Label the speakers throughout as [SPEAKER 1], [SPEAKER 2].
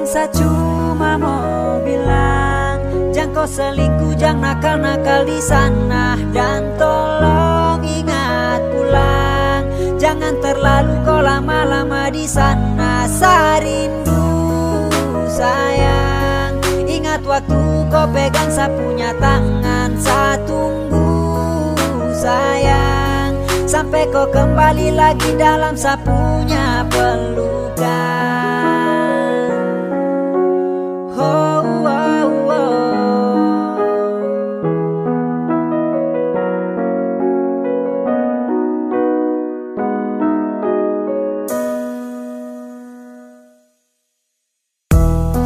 [SPEAKER 1] Saya cuma mau bilang, jangan kau selingkuh, jangan nakal-nakal di sana. Dan tolong ingat pulang, jangan terlalu kau lama-lama di sana. Saya rindu sayang, ingat waktu kau pegang saya punya tangan. Saya tunggu sayang, sampai kau kembali lagi dalam saya punya pelukan.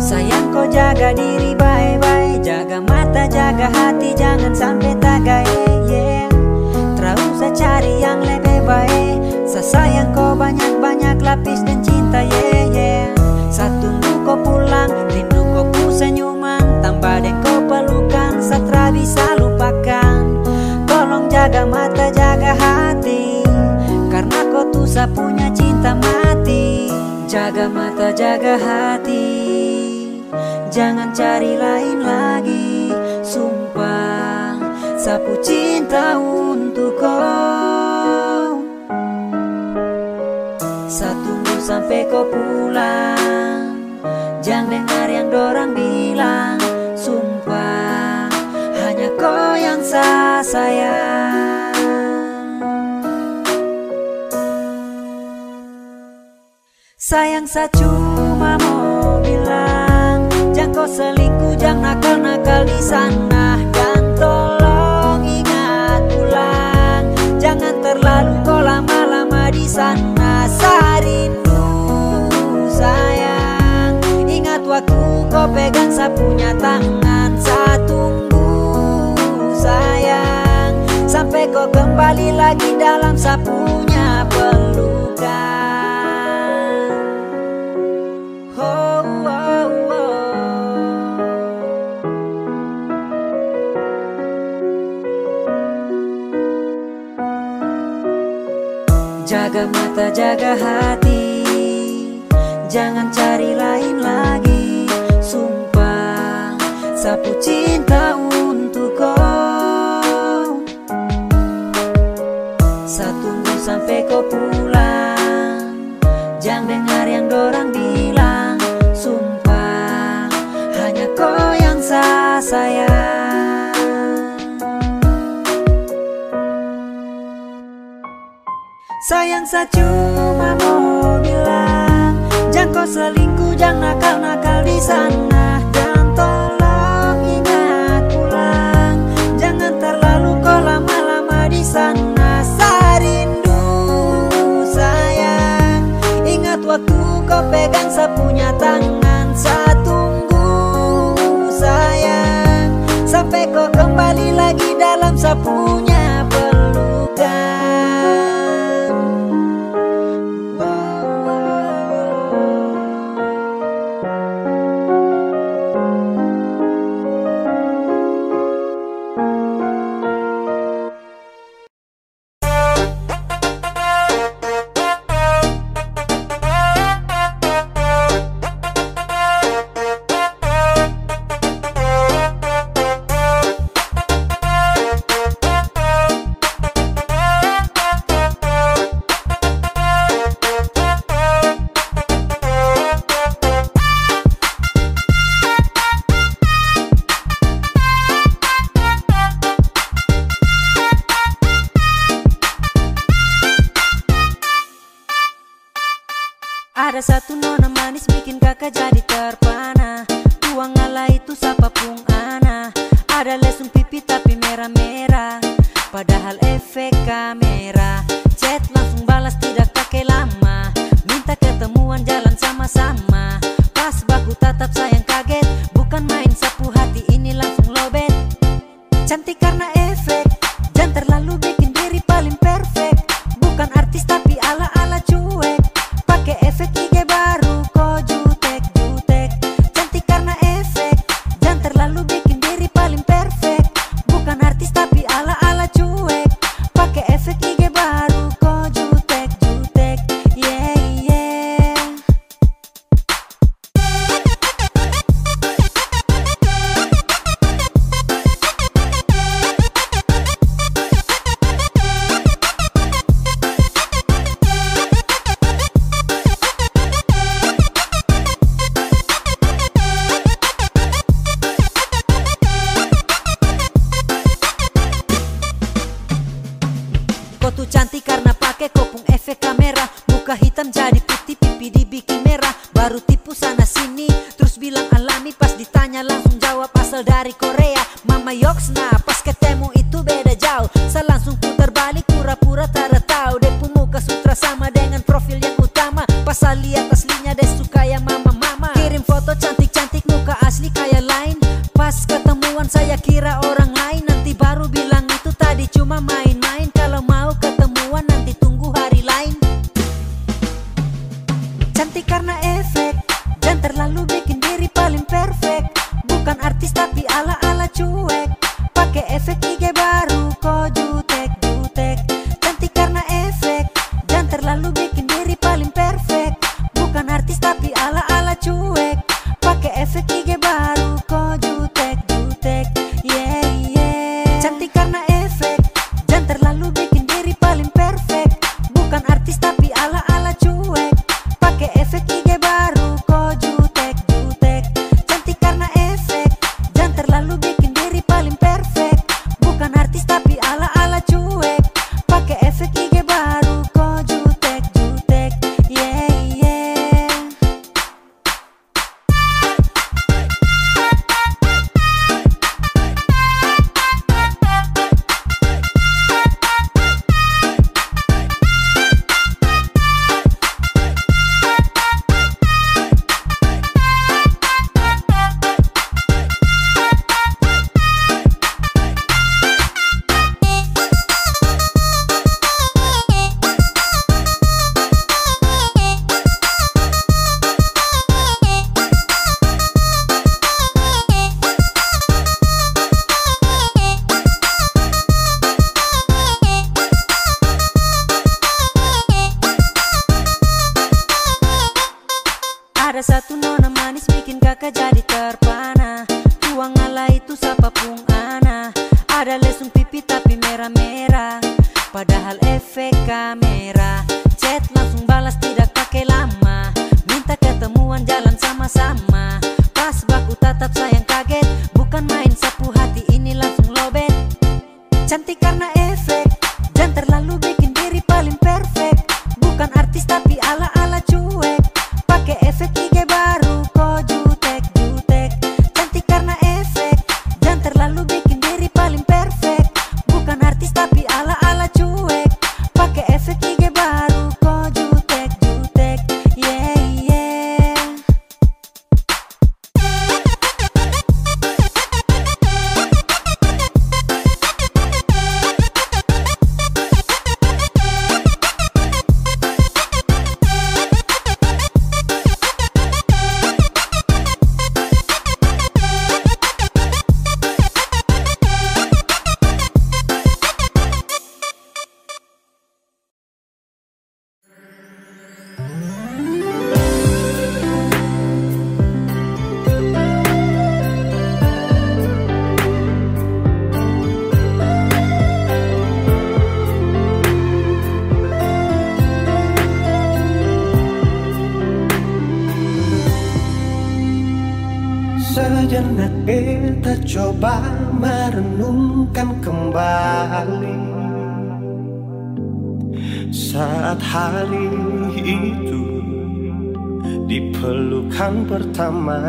[SPEAKER 1] Sayang kau jaga diri baik-baik, jaga mata, jaga hati, jangan sampai tagai. Terus saya cari yang lebih baik. Saya sayang kau banyak-banyak lapis dan cinta. Saya tunggu kau pulang, rindu kau pu senyuman, tambah deng kau pelukan, saya bisa lupakan. Tolong jaga mata, jaga hati, karena kau tuh saya punya cinta mati. Jaga mata, jaga hati, jangan cari lain lagi. Sumpah, sapu cinta untuk kau. Saya tunggu sampai kau pulang, jangan dengar yang dorang bilang. Sumpah, hanya kau yang saya sayang. Sayang, saya cuma mau bilang, jangan kau selingkuh, jangan nakal-nakal di sana. Dan tolong ingat pulang, jangan terlalu kau lama-lama di sana. Saya rindu sayang, ingat waktu kau pegang saya punya tangan. Saya tunggu sayang, sampai kau kembali lagi dalam saya punya pelukan. Jaga mata, jaga hati, jangan cari lain lagi. Sumpah, sapu cinta untuk kau. Saya tunggu sampai kau pulang, jangan dengar yang dorang bilang. Sumpah, hanya kau yang saya sayang. Sayang, saya cuma mau bilang, jangan kau selingkuh, jangan nakal-nakal di sana. Dan tolong ingat pulang, jangan terlalu kau lama-lama di sana. Saya rindu sayang, ingat waktu kau pegang saya punya tangan. Saya tunggu sayang, sampai kau kembali lagi dalam saya punya pelukan. Ada satu nona manis bikin kakak jadi terpana. Tuang ala itu sapa pung ana. Ada lesung pipi tapi merah-merah, padahal efek kamera. Chat langsung balas tidak pakai lama, minta ketemuan jalan sama-sama. Pas baku tatap sayang kaget, bukan main sapu hati ini langsung lobet. Cantik karena efek, jangan terlalu bikin diri paling perfect. Bukan artis tapi ala-ala cuek, pakai efek IG baru kok jutek-jutek. Cantik karena efek, jangan terlalu tanya langsung jawab asal dari Korea. Mama Yoksna, pas ketemu itu beda jauh. Saya langsung putar balik pura-pura tak tahu. Dia pun muka sutra sama dengan profil yang utama. Pas saya lihat aslinya dia suka yang mama-mama. Kirim foto cantik-cantik muka asli kayak lain. Pas ketemuan saya kira orang lain. Nanti baru bilang itu tadi cuma main-main. Kalau mau ketemuan nanti tunggu hari lain. Cantik karena efek, dan terlalu bikin diri paling perfect. Bukan artis tapi ala-ala cuek. Pakai efek IG baru kok jutek-jutek. Cantik karena efek, dan terlalu bikin diri paling perfect. Bukan artis tapi ala-ala cuek. Pakai efek IG baru kok jutek-jutek. Yeah, yeah. Cantik karena efek, dan terlalu bikin diri paling perfect. Bukan artis tapi ala-ala cuek. Pakai efek IG baru kok jutek-jutek. Cantik karena efek, dan terlalu bikin diri paling perfect. Bukan artis tapi ala-ala cuek. Pakai efek IG baru kok jutek-jutek. Yeah, yeah. Ada satu nona manis bikin kakak jadi terpana. Tuang ala itu siapa pun ana. Ada lesung pipi tapi merah-merah. Padahal efek kamera. Chat langsung balas tidak pakai lama. Minta ketemuan jalan sama-sama. Pas baku tatap sayang kaget. Bukan main sapu hati ini langsung lobet. Cantik karena efek, dan terlalu bikin diri paling perfect. Bukan artis tapi ala-ala cuek. Pakai efek IG baru kok jutek-jutek. Cantik karena efek, dan terlalu bikin diri paling perfect. Bukan artis tapi ala-ala cuek. Pakai efek IG baru kok jutek-jutek. Yeah, yeah.
[SPEAKER 2] Sejenak kita coba merenungkan kembali saat hari itu di pelukan pertama.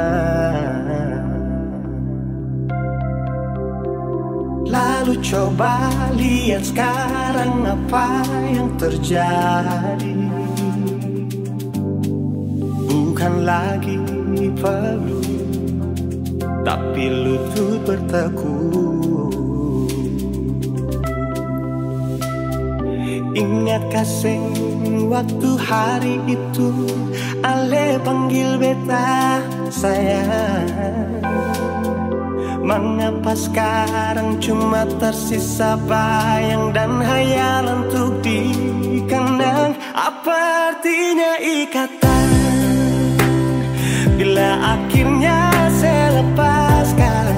[SPEAKER 2] Lalu coba lihat sekarang apa yang terjadi. Bukan lagi perlu, tapi lutut berteguh. Ingat kasih waktu hari itu Ale panggil beta sayang. Mengapa sekarang cuma tersisa bayang dan hayal untuk dikenang? Apa artinya ikatan bila akhirnya saya lepaskan?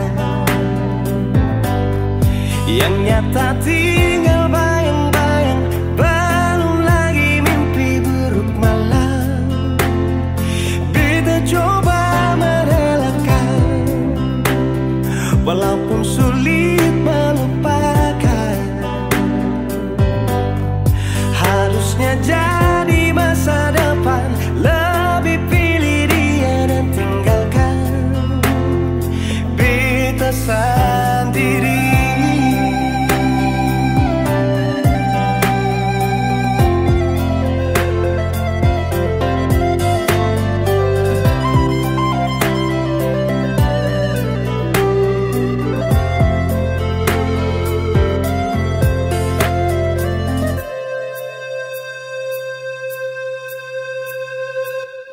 [SPEAKER 2] Yang nyata tinggal bayang-bayang, belum lagi mimpi buruk malam. Kita coba merelakan, walaupun sulit melupakan. Harusnya jadi masa depan, lebih pilih dia dan tinggalkan beta sendiri.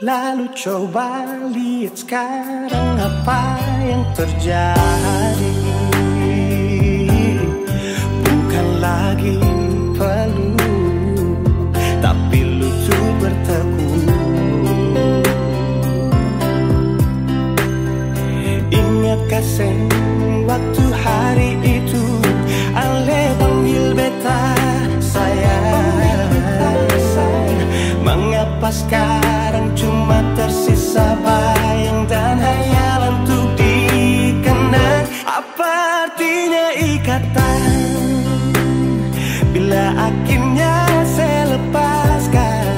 [SPEAKER 2] Lalu coba lihat sekarang apa yang terjadi. Bukan lagi peluk, tapi lutut bertekuk. Ingatkah sen waktu hari itu Ale panggil beta sayang. Mengapa sekarang cuma tersisa bayang dan hayalan untuk dikenang? Apa artinya ikatan bila akhirnya saya lepaskan?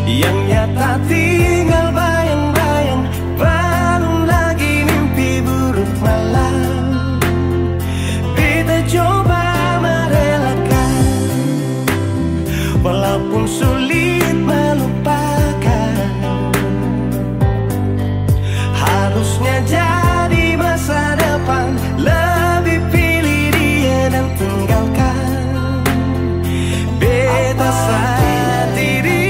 [SPEAKER 2] Yang nyata tinggal bayang-bayang, belum lagi mimpi buruk malam. Kita coba merelakan, walaupun sulit melupakan. Harusnya jadi masa depan, lebih pilih dia dan tinggalkan beta sendiri.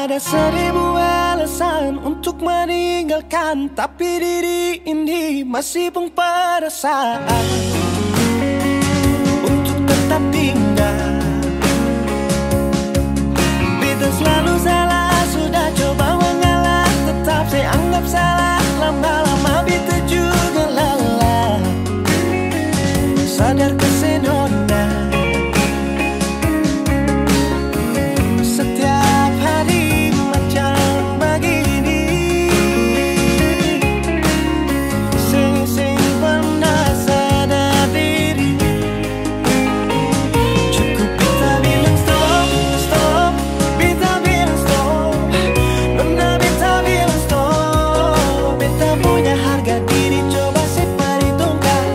[SPEAKER 2] Ada 1000 alasan untuk meninggalkan, tapi diri ini masih pun perasaan untuk tetap tinggal. Beta selalu salah, sudah coba mengalah, tetap saya anggap salah. Lama-lama beta juga lelah. Sadar kesenona setiap hari begini. Sing pernah sadar diri, cukup beta bilang stop, stop. Beta bilang stop, nona beta bilang stop. Beta punya harga diri, coba saya perhitungkan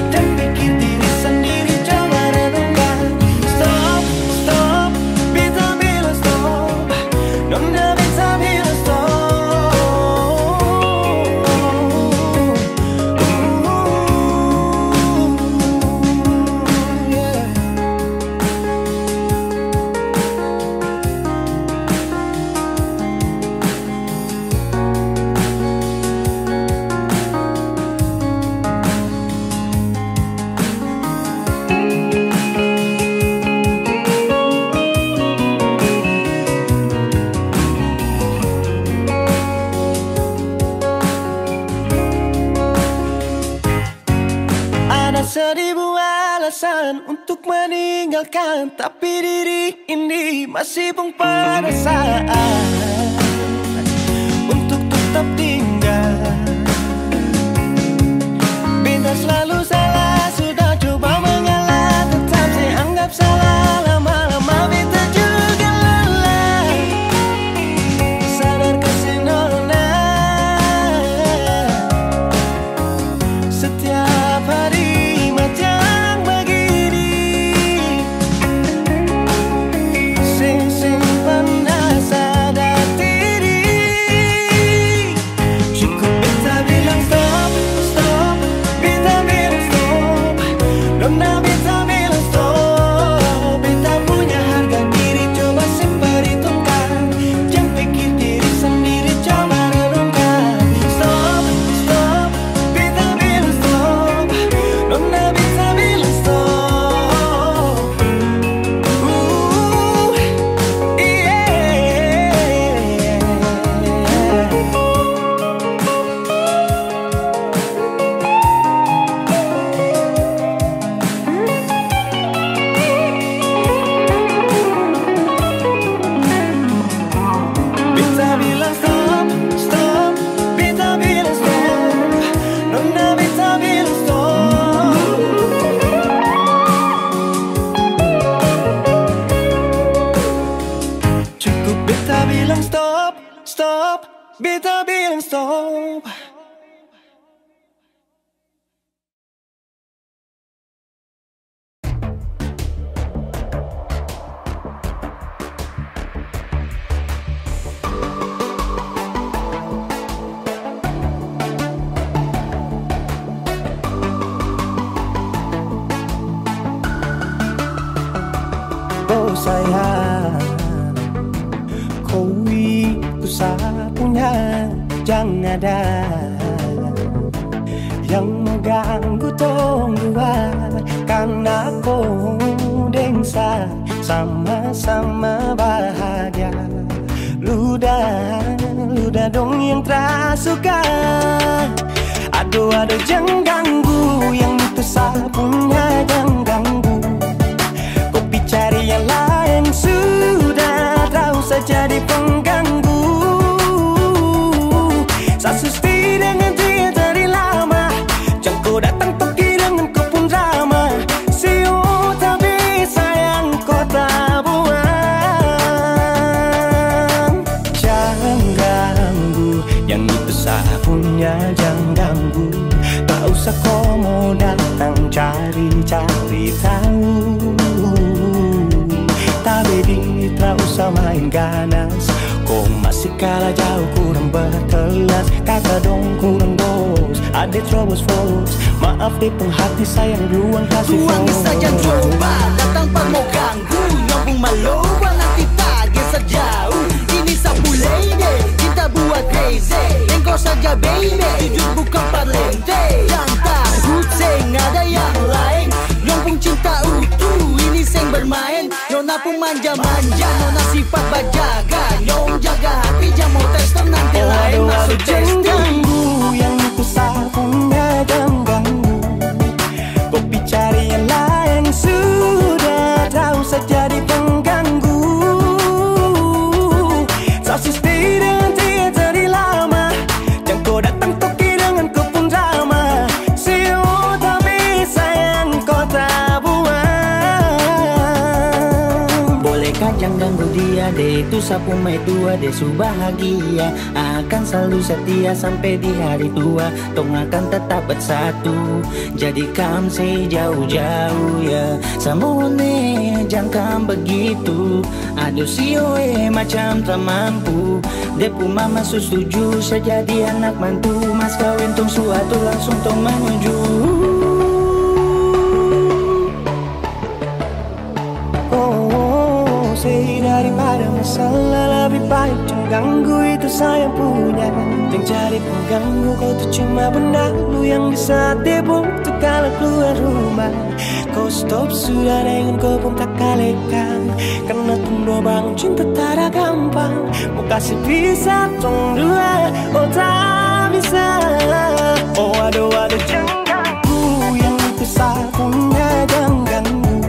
[SPEAKER 2] dan pikir diri sendiri, coba renungkan. Stop, stop. Beta bilang stop, nona beta bilang stop. Ada 1000 alasan untuk meninggalkan, tapi diri ini masih pun perasaan untuk tetap tinggal. Beta selalu salah, sudah coba mengalah, tetap saya anggap salah. Lama-lama beta juga lelah. Sadar kesenona Oh sayang, kau itu sapunya, jangan ada yang mengganggu tong dua, karena kau dengsa sama-sama bahagia. Ludah dong yang tersuka. Aduh jangan ganggu, yang itu sapunya jangan ganggu. Kopi cari yang lain sudah, tak usah jadi pengganggu. Sasusti dengan dia dari lama, jangan kau datang pergi dengan kau pun drama. Siu tapi sayang kau tak buang. Jangan ganggu, yang itu sapunya jangan ganggu. Tak usah kau mau datang cari-cari tahu. Tapi tak usah main ganas, kau masih kalah jauh, kurang berkelas. Kata dong kurang dos, ada terobos fos. Maaf deh penghati sayang duluan kasih fos.
[SPEAKER 3] Tuangi saja coba, datang pak mau ganggu. Nyambung maloba nanti tagih sejauh. Ini sapu lady, kita buat crazy. Engkau saja baby, jujur bukan parlente. Jangan takut, seng ada yang lain. Nyambung cinta utuh, ini seng bermain. Nona pun manja-manja, nona sifat bajaga. Nyong jaga hati, jamu tester nanti lain masuk
[SPEAKER 2] Jangan
[SPEAKER 3] testi.
[SPEAKER 2] ganggu, yang itu sapunya jangan ganggu. Kopi cari yang lain sudah, tak usah jadi pengganggu. Sasusti dengan dia dari lama, jangan kau datang toki dengan kau pun drama. Siu tapi sayang kau tak buang.
[SPEAKER 3] Bolehkah jangan ganggu dia deh, itu sapu mai tua deh su bahagia. Akan selalu setia sampai di hari tua. Tong akan tetap bersatu, jadikan sejauh-jauh ya. Samone jangan begitu. Aduh sioe macam tak mampu. Depu mama setuju sejadi anak mantu. Mas kawin tong suatu langsung tong menuju.
[SPEAKER 2] Daripada masalah lebih baik jangan ganggu, itu saya punya. Yang cari pengganggu kau tuh cuma benda lu yang bisa tipu tuh kalau keluar rumah. Kau stop sudah dengan kau pun tak kalekan, karena tunggu bangun cinta tak ada gampang. Mau kasih bisa tong dua, oh tak bisa. Oh aduh jangan ganggu, yang itu sapunya jangan ganggu.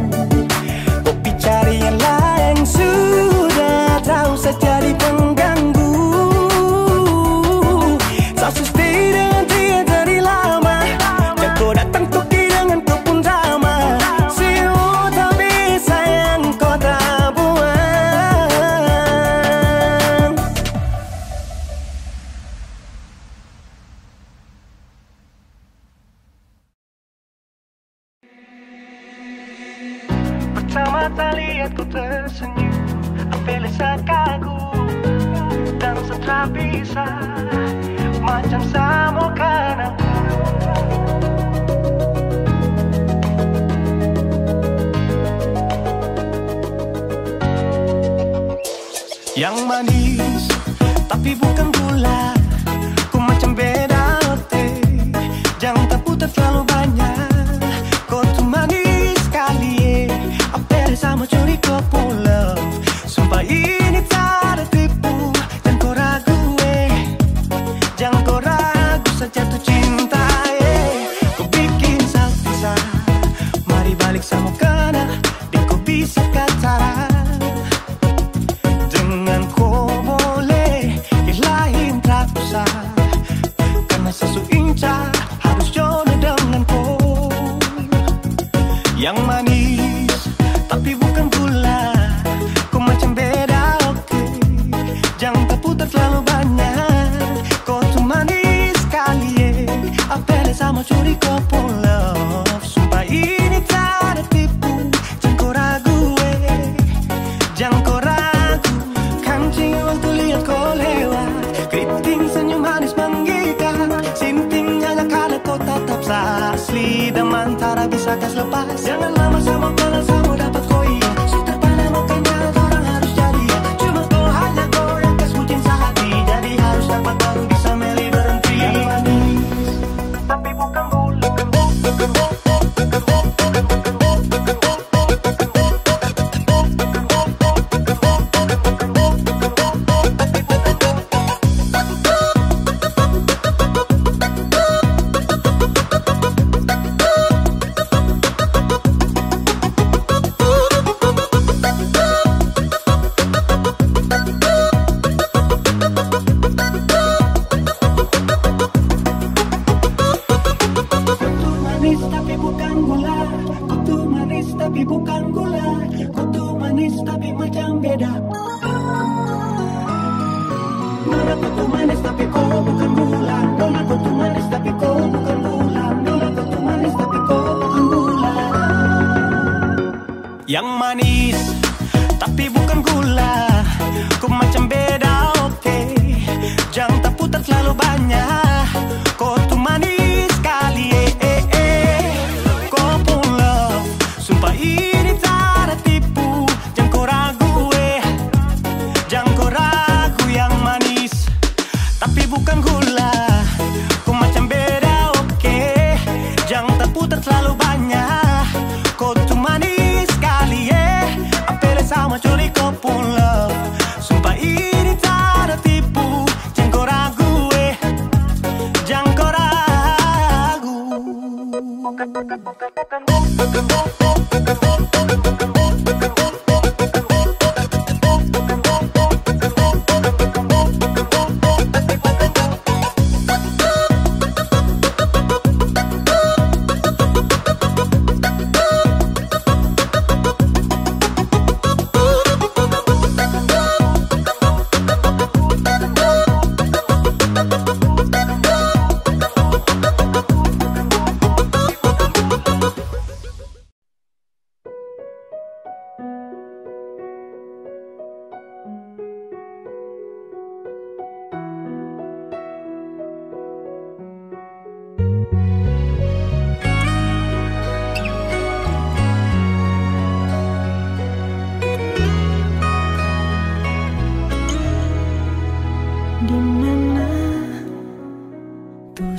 [SPEAKER 2] Kopi cari yang lain sudah, tak usah jadi pengganggu. Sasusti dengan dia dari lama, jangan kau datang toki dengan kau pun drama. Siu tapi sayang kau tak buang. Pertama tak lihat ku tersenyum, ambil saat kagum dan setelah bisa macam sama kan aku. Yang manis tapi bukan gula, ku macam beda hati. Jangan tak putar terlalu banyak, kau tuh manis sekali. Apa sama curi kau pulang, sumpah ini tak ada tipu. Jangan kau ragu jangan kau ragu saja tuh cinta kau bikin salsa, mari balik sama kana, di kau bisa kata. Dengan kau boleh ilahin tak akan lepas. Jangan lama sama kalau sama dapat koi. Sudah pada makanya orang harus jadi. Cuma kau hanya kau yang kesucian sehati. Jadi harus dapat baru bisa meli berhenti. Yang manis tapi bukan gula. Yang manis tapi bukan gula. Kau macam beda, oke. Jangan tak putar terlalu banyak. Kau tuh manis sekali, Kau pun love, sumpah ini tak ada tipu. Jangan kau ragu, jangan kau ragu. Yang manis tapi bukan gula. Kau macam beda, oke. Jangan tak putar terlalu banyak. Kau tuh manis sekali, sama curi kau pun love. Sumpah ini tak ada tipu. Jangan kau ragu, jangan kau ragu.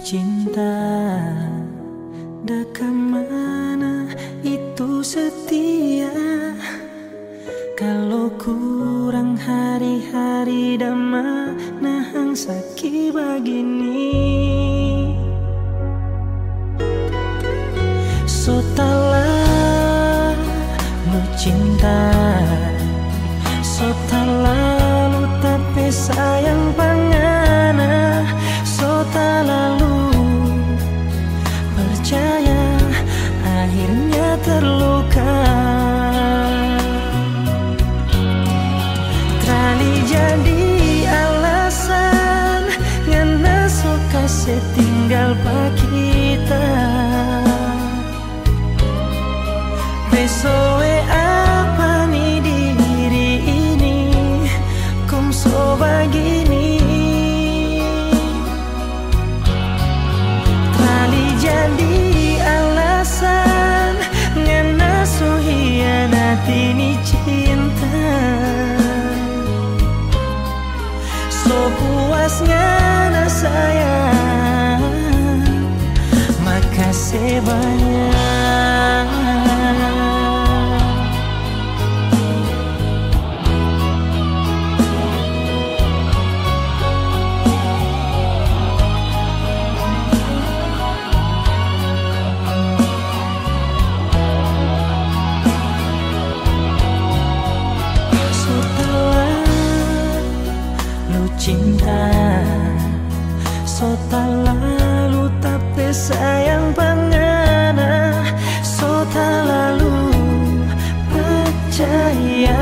[SPEAKER 1] Cinta dah kemana itu setia. Kalau kurang hari-hari dah mana hang sakit begini. So talah lu cinta, so talah lu tapi sayang pangana. So lalu percaya akhirnya terluka. Trali jadi alasan ngana suka setinggal pak kita. Besoe apa nih diri ini kum so begini. Jadi alasan ngana suhianati ni cinta. So puas ngana sayang, makasih banyak. Cinta so tak lalu tapi sayang pangana. So tak lalu percaya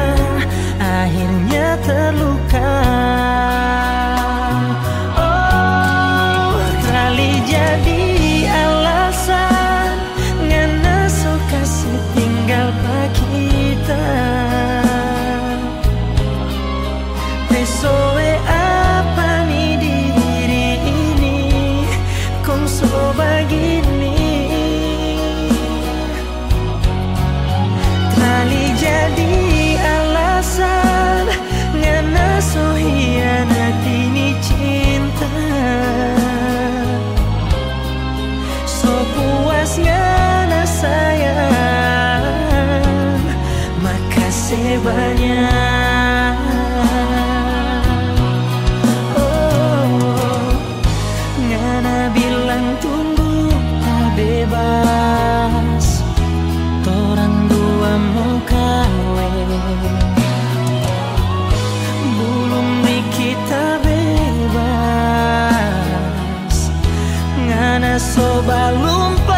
[SPEAKER 1] akhirnya terluka. Oh kali jadi alasan ngana suka setinggal pak kita. Besoe so begini.
[SPEAKER 3] bilang tunggu tak bebas, torang dua mau kawin, belum di kita bebas, ngana soba lupa.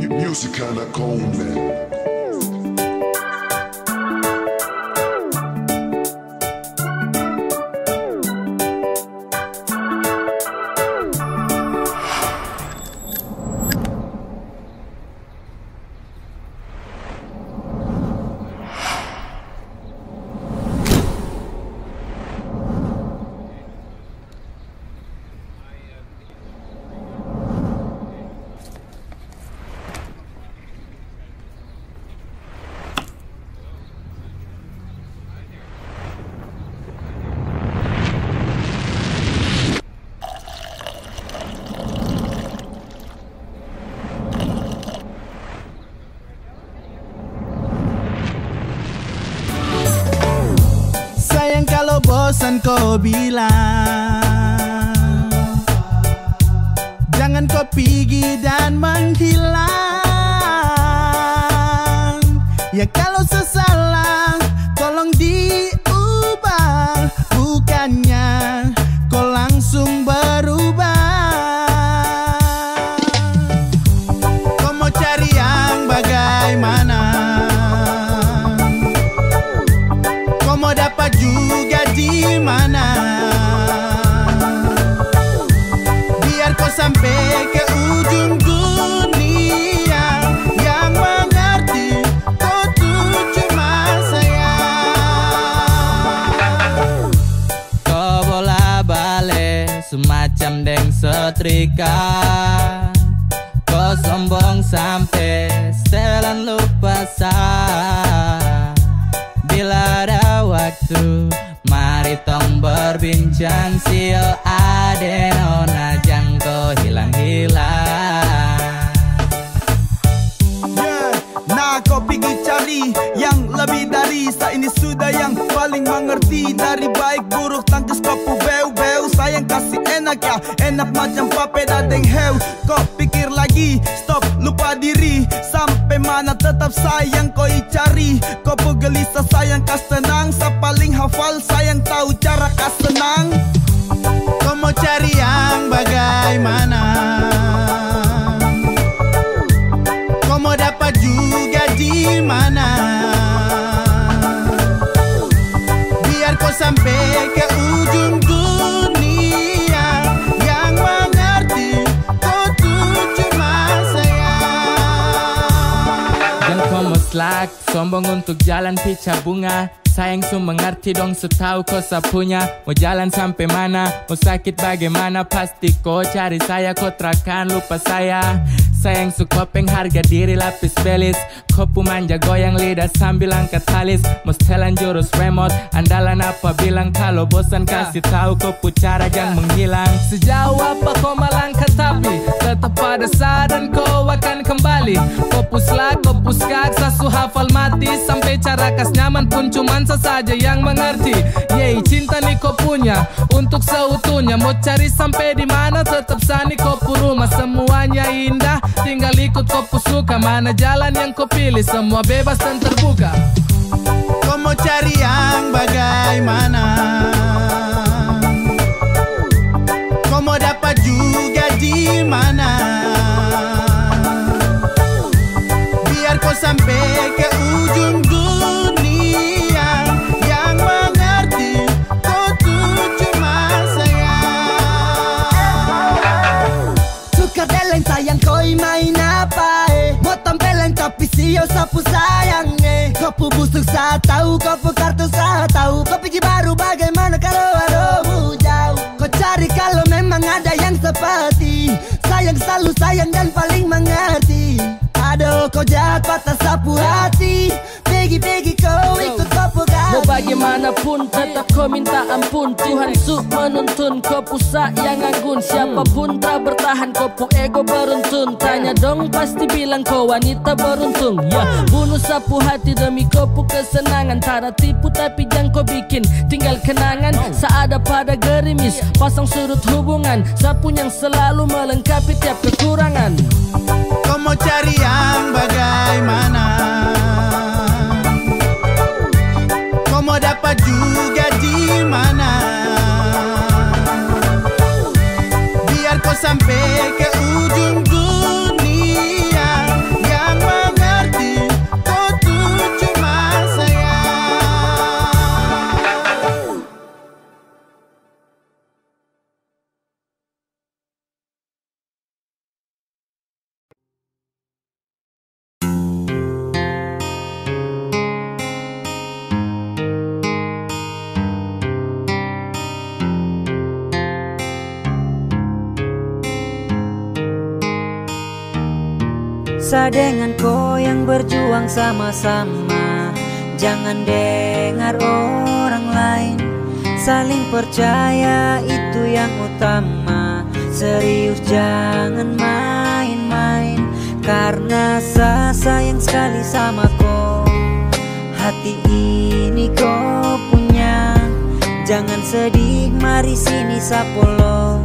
[SPEAKER 4] Music kinda cold, man.
[SPEAKER 5] Bosan kau bilang, jangan kau pergi dan menghilang. Ya kalau sesalah tolong diubah, bukannya kau langsung berubah. Kau mau cari yang bagaimana, kau mau dapat juga di mana, biar kau sampai ke ujung dunia. Yang mengerti kau tuh cuma saya.
[SPEAKER 3] Kau bola balik semacam deng setrika, kau sombong sampai setelan lupa sah. Bila ada waktu mari tong berbincang, sio adeno najang kau hilang-hilang.
[SPEAKER 5] Nah kau pergi cari yang lebih dari saya, ini sudah yang paling mengerti. Dari baik buruk tangkis kau beu-beu, sayang kasih enak ya, enak macam papeda deng heu. Kau pikir lagi, stop lupa diri, sampai mana tetap sayang kau cari. Kau gelisah sayang kas tenang, sa paling hafal sayang tahu cara kas senang. Kau mau cari yang bagaimana, kau mau dapat juga di mana, biar kau sampai ke ujung dunia. Yang mengerti kau tuh cuma saya.
[SPEAKER 3] Dan kau muslak sombong untuk jalan pica bunga, sayang su mengerti dong setahu kau sapunya. Mau jalan sampai mana, mau sakit bagaimana, pasti kau cari saya, kau terakan lupa saya. Sayang su kopeng harga diri lapis belis, kopu manja goyang lidah sambil angkat talis. Mau setelan jurus remote, andalan apa bilang, kalau bosan kasih tahu kopu cara jangan menghilang. Sejauh apa kau melangkah tapi
[SPEAKER 6] tetap pada saat dan kau akan kembali. Kau puslak, kau puskak, sasu hafal mati. Sampai cara kas nyaman pun cuman saja yang mengerti. Yeay, cinta nih kau punya untuk seutuhnya. Mau cari sampai di mana tetap sani kau rumah. Semuanya indah, tinggal ikut kau suka. Mana jalan yang kau pilih, semua bebas dan terbuka.
[SPEAKER 5] Kau mau cari yang bagaimana? Kau mau dapat juga di mana? Biar kau sampai ke ujung dunia. Yang mengerti kau tuh cuma sayang. Suka deleng sayang kau main apa mau tampilin tapi siyo sapu sayang Kau busuk saat tahu, kau kartu saat tahu. Kau pikir baru bagaimana kalau aduh jauh. Kau cari kalau memang ada yang seperti sayang, selalu sayang dan paling mengerti. Aduh kau jahat patah sapu hati. Pegi kau ikut kau pegang.
[SPEAKER 7] Mau bagaimanapun tetap kau minta ampun. Tuhan su menuntun kau pusak yang anggun. Siapapun tak bertahan kau pu ego beruntun. Tanya dong pasti bilang kau wanita beruntung. Ya bunuh sapu hati demi kau pu kesenangan. Tara tipu tapi jangan kau bikin tinggal kenangan. Seada pada gerimis pasang surut hubungan. Sapu yang selalu melengkapi tiap kekurangan.
[SPEAKER 5] Kau mau cari yang bagaimana? Kau mau dapat juga di mana? Biar kau sampai ke ujung dunia. Yang mengerti kau tuh cuma sayang.
[SPEAKER 1] Dengan kau yang berjuang sama-sama. Jangan dengar orang lain. Saling percaya itu yang utama. Serius jangan main-main. Karena saya sayang sekali sama kau. Hati ini kau punya. Jangan sedih, mari sini sapolo.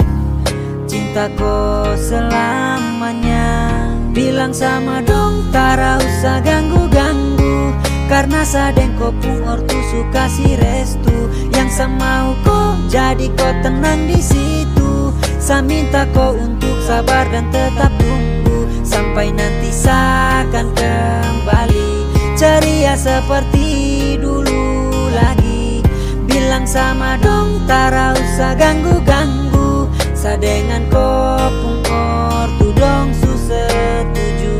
[SPEAKER 1] Cinta kau selamanya. Bilang sama dong, tara usah ganggu-ganggu. Karena sadeng kau pun ortu suka si restu. Yang sama kau jadi kau tenang di situ. Saya minta kau untuk sabar dan tetap tunggu. Sampai nanti saya akan kembali ceria seperti dulu lagi. Bilang sama dong, tara usah ganggu-ganggu. Sadengan kau pun ortu dong setuju.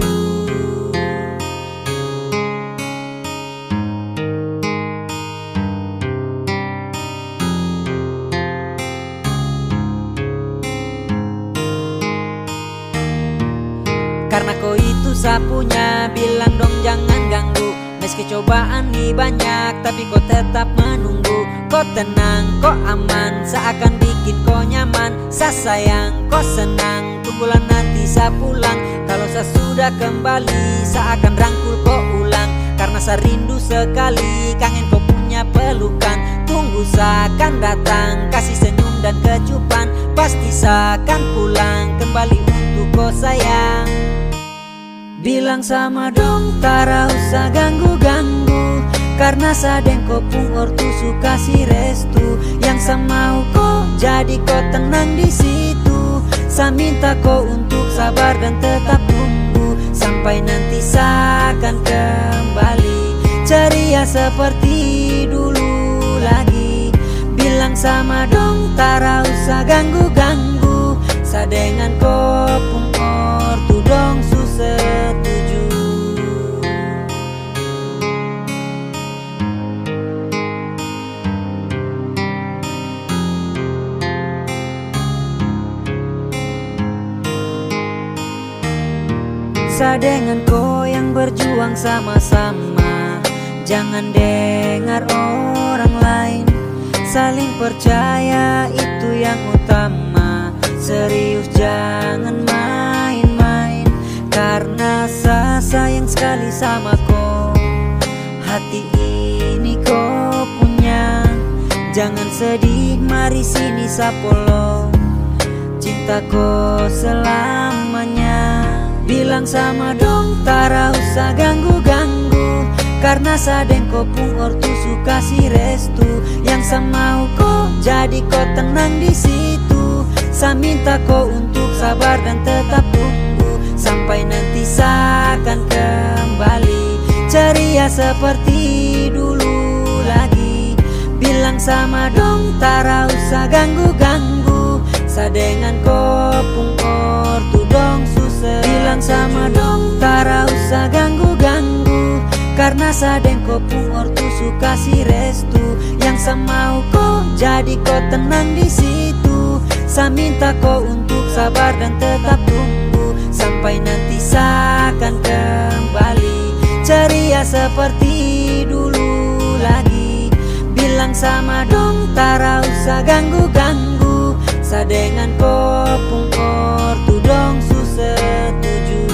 [SPEAKER 1] Karena kau itu sapunya, bilang dong jangan ganggu. Meski cobaan nih banyak, tapi kau tetap menunggu. Kau tenang, kau aman, seakan bikin kau nyaman. Saya sayang, kau senang, tunggulah nanti saya pulang. Kalau saya sudah kembali, saya akan rangkul kau ulang. Karena saya rindu sekali, kangen kau punya pelukan. Tunggu saya akan datang, kasih senyum dan kecupan. Pasti saya akan pulang, kembali untuk kau sayang. Bilang sama dong, tara usah ganggu-ganggu. Karena sadeng kau pun ortu suka si restu. Yang sama kau jadi kau tenang di situ. Saya minta kau untuk sabar dan tetap tunggu. Sampai nanti saya akan kembali ceria seperti dulu lagi. Bilang sama dong, tara usah ganggu-ganggu. Sadengan kau pun ortu dong setuju. Sadengan kau yang berjuang sama-sama. Jangan dengar orang lain. Saling percaya itu yang utama. Serius jangan main. sayang sekali sama kau. Hati ini kau punya, jangan sedih, mari sini sapolo. Cinta kau selamanya. Bilang sama dong, tara usah ganggu-ganggu, karena sadeng kau pun ortu suka si restu. Yang sama kau jadi kau tenang di situ. Saya minta kau untuk sabar dan tetap tunggu, sampai nanti saya akan kembali ceria seperti dulu lagi. Bilang sama dong, tara usah ganggu-ganggu, sadengan kau pun ortu dong susah. Bilang sama dong, tara usah ganggu-ganggu, karena sadeng kau pun ortu suka si restu. Yang sama kau jadi kau tenang di situ. Saya minta kau untuk sabar dan tetap tunggu, sampai nanti saya akan kembali ceria seperti dulu lagi. Bilang sama dong, tara usah ganggu-ganggu, sadengan kau pun ortu dong setuju.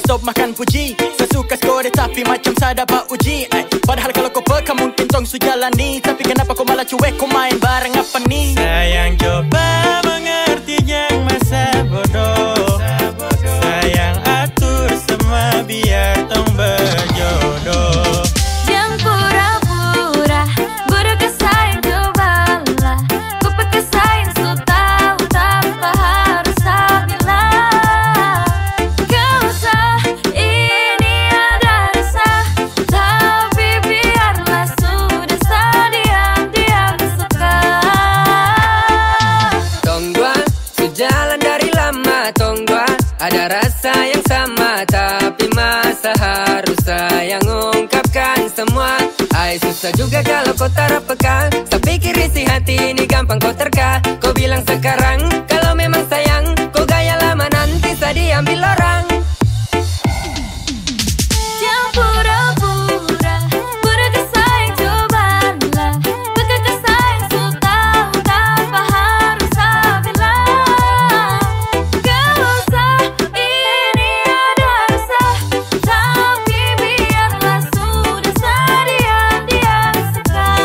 [SPEAKER 2] Stop makan puji, sesuka skor tapi macam saya dapat uji. Padahal kalau kau peka mungkin tong su jalani, tapi kenapa kau malah cuek, kau main bareng apa nih? Sayang coba mengerti yang masa bodoh, sayang atur semua biar tong berjodoh.
[SPEAKER 8] Yang pura-pura bodoh kesayang cobalah, kau pakai sayang so tahu tanpa harus saya bilang.
[SPEAKER 9] Ada rasa yang sama, tapi masa harus sayang ungkapkan semua. Ay susah juga kalau kau tak peka. Saya pikir isi hati ini gampang kau terka. Kau bilang sekarang kalau memang sayang, kau gaya lama nanti saya diambil orang.
[SPEAKER 8] Yang pura-pura bodoh kesayang cobalah, pakai kesayang so tahu tanpa harus saya bilang. Gak usah ini ada rasa, tapi biarlah sudah saya diam sekarang.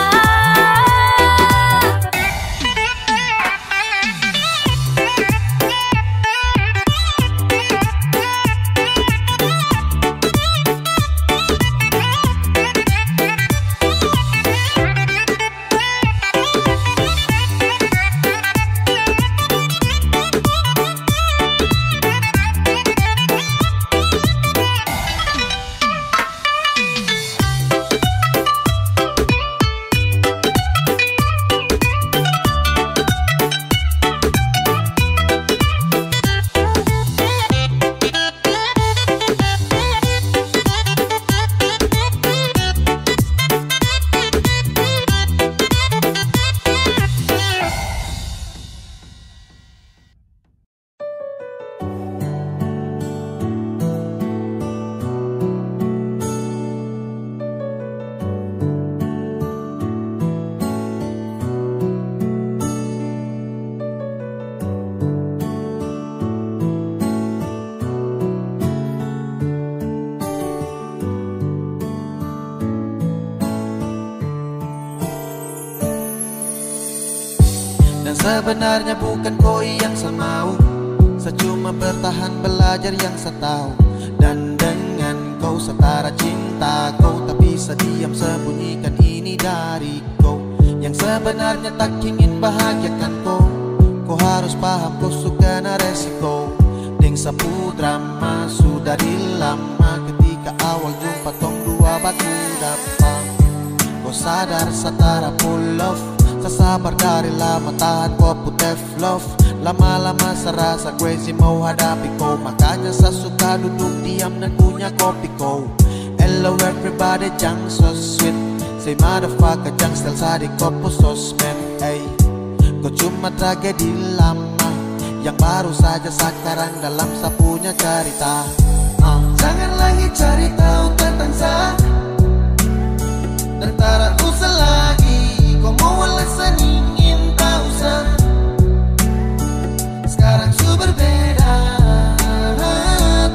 [SPEAKER 2] sebenarnya bukan kau yang semau. Saya cuma bertahan belajar yang saya tahu. Dan dengan kau setara cinta kau, tak bisa diam sembunyikan ini dari kau. Yang sebenarnya tak ingin bahagiakan kau. Kau harus paham kau suka na resiko. Deng sapu drama sudah dari lama. Ketika awal jumpa tong dua batu dapat. Kau sadar setara full love. Sasabar dari lama tahan kau putih love. Lama-lama serasa crazy mau hadapi kau. Makanya saya suka duduk diam dan punya kopi kau. Hello everybody, jang so sweet. Say motherfucker, jang style sadik kopo sosmed. Ay, kau cuma tragedi lama yang baru saja sekarang dalam sapunya cerita. Jangan lagi cari tahu tentang saya. Dan tak usah lagi kau mau alasan ingin tahu saya. Sekarang su berbeda,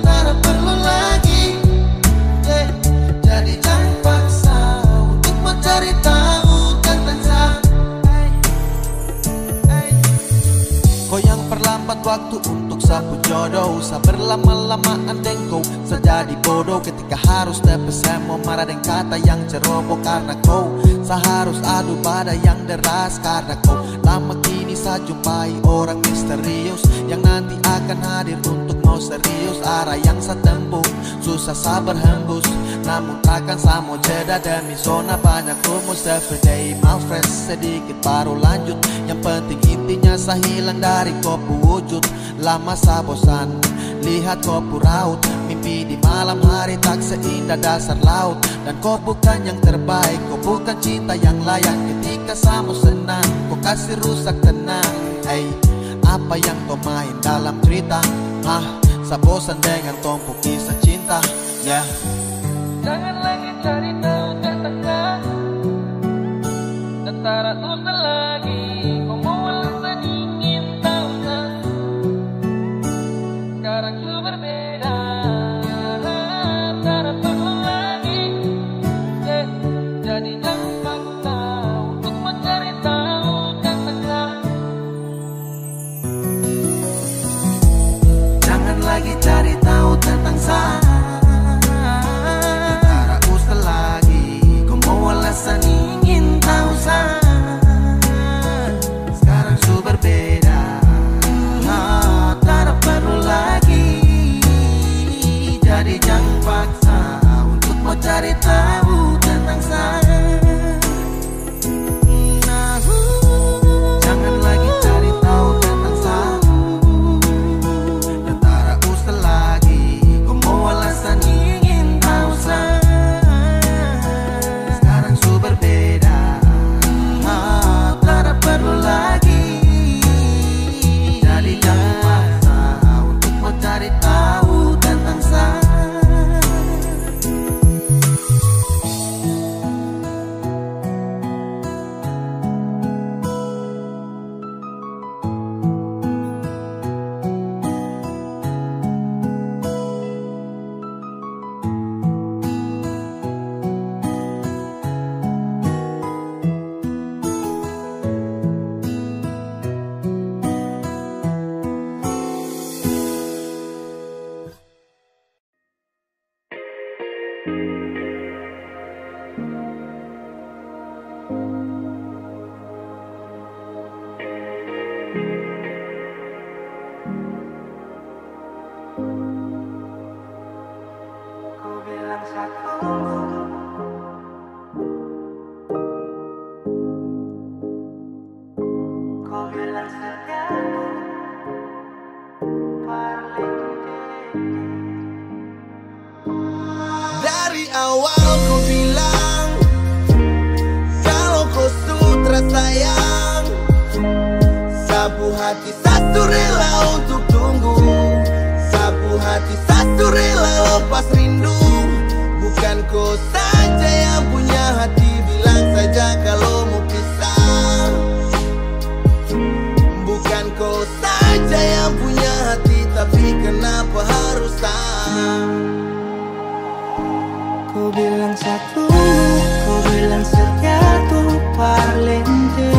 [SPEAKER 2] tak perlu lagi jadi jangan paksa untuk mencari tahu tentang saya. Kau yang perlambat waktu untuk sapu jodoh. Saya berlama-lamaan dengkau sejadi bodoh. Ketika harus tepi saya mau marah dengan kata yang ceroboh. Karena kau saya harus adu pada yang deras. Karena kau lama kini saya jumpai orang misterius yang nanti akan hadir untuk mau serius. Arah yang saya tempuh susah saya berhembus. Namun takkan saya mau jeda demi zona banyak rumus. Everyday mal fresh sedikit baru lanjut. Yang penting intinya saya hilang dari kopu wujud. Lama saya bosan lihat kopu raut. Mimpi di malam hari tak seindah dasar laut. Dan kau bukan yang terbaik, kau bukan cinta yang layak. Ketika saya mau senang, kau kasih rusak tenang. Hey, apa yang kau main dalam cerita? Saya bosan dengan tumpuk kisah cinta. Yeah.
[SPEAKER 6] Jangan lagi cari tahu tentangnya. Dan tak usah lagi kau mau alasan ingin tahu. Sekarang ku berbeda, tak perlu lagi jadi jangan paksa untuk mencari tahu tentangnya.
[SPEAKER 2] Jangan lagi cari tahu tentang saya. Tak usah lagi kau mau alasan ingin tahu saya. Sekarang su berbeda, tak perlu lagi jadi jangan paksa untuk mau cari tahu tentang saya. Jangan lagi cari tahu tentang saya. Dan tak usah lagi kau mau alasan ingin tahu saya. Sekarang su berbeda, tak perlu lagi jadi jangan paksa untuk mau cari tahu tentang saya. Dari awal kau bilang kalau kau sutra sayang. Sapu hati satu rela untuk tunggu. Sapu hati satu rela lepas rindu. Bukan kau saja yang punya hati, bilang saja kalau mau pisah. Bukan kau saja yang punya hati, tapi kenapa harus tak? Kau bilang satu, kau bilang setia tu parlente.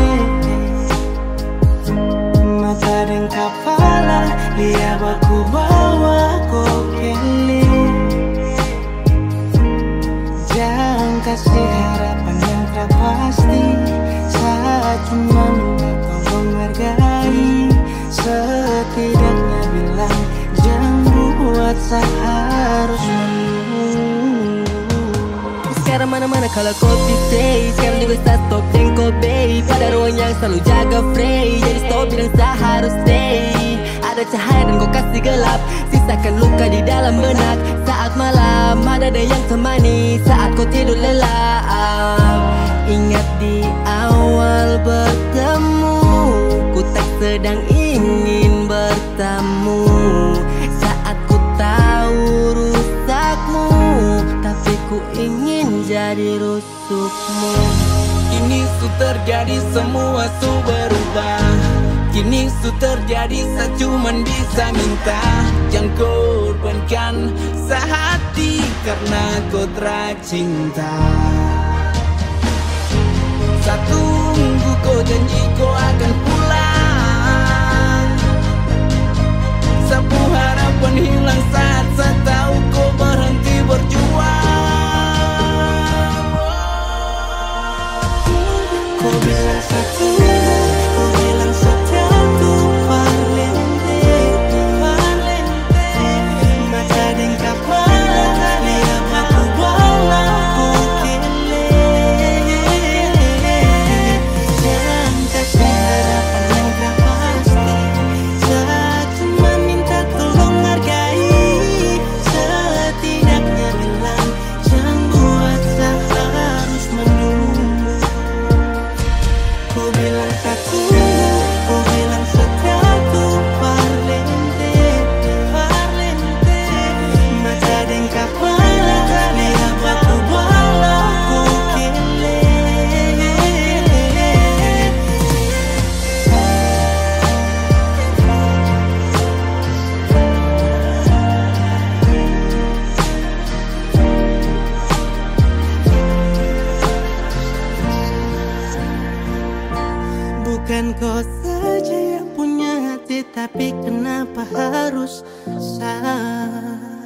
[SPEAKER 2] mata dan kepala, lihat aku bawa kau kele. Jangan kasih harapan yang tak pasti, saat cuma minta tolong hargai. Setidaknya bilang jangan buat seharus menunggu.
[SPEAKER 10] Sekarang mana-mana kalau kopi say, sekarang juga start stop dan kobe. Pada ruang yang selalu jaga free, jadi stop bilang seharus stay. Ada cahaya dan kau kasih gelap, sisakan luka di dalam benak. Saat malam ada yang temani, saat kau tidur lelap. Ingat di awal bertemu, ku tak sedang ingin bertamu. Saat ku tahu rusakmu, tapi ku ingin jadi rusukmu.
[SPEAKER 3] Kini su terjadi semua su berubah. Kini su terjadi saya cuman bisa minta, jangan korbankan sehati karena kau tercinta. Saya tunggu kau janji kau akan pulang. Sapu harapan hilang saat saya tahu kau berhenti berjuang.
[SPEAKER 2] Kau bilang satu, kau bilang setia tuh valente, valente. Mata dan kepala, lihat aku bawa kau kele. Jangan kasih harapan yang tak pasti, saat cuma minta tolong hargai. Setidaknya bilang jangan buat saya harus menunggu. Ku bilang satu, ku bilang setia tuh valente, valente. Mata dan kepala, lihat aku bawa kau kele. Bukan kau saja yang punya hati, tapi kenapa harus saya?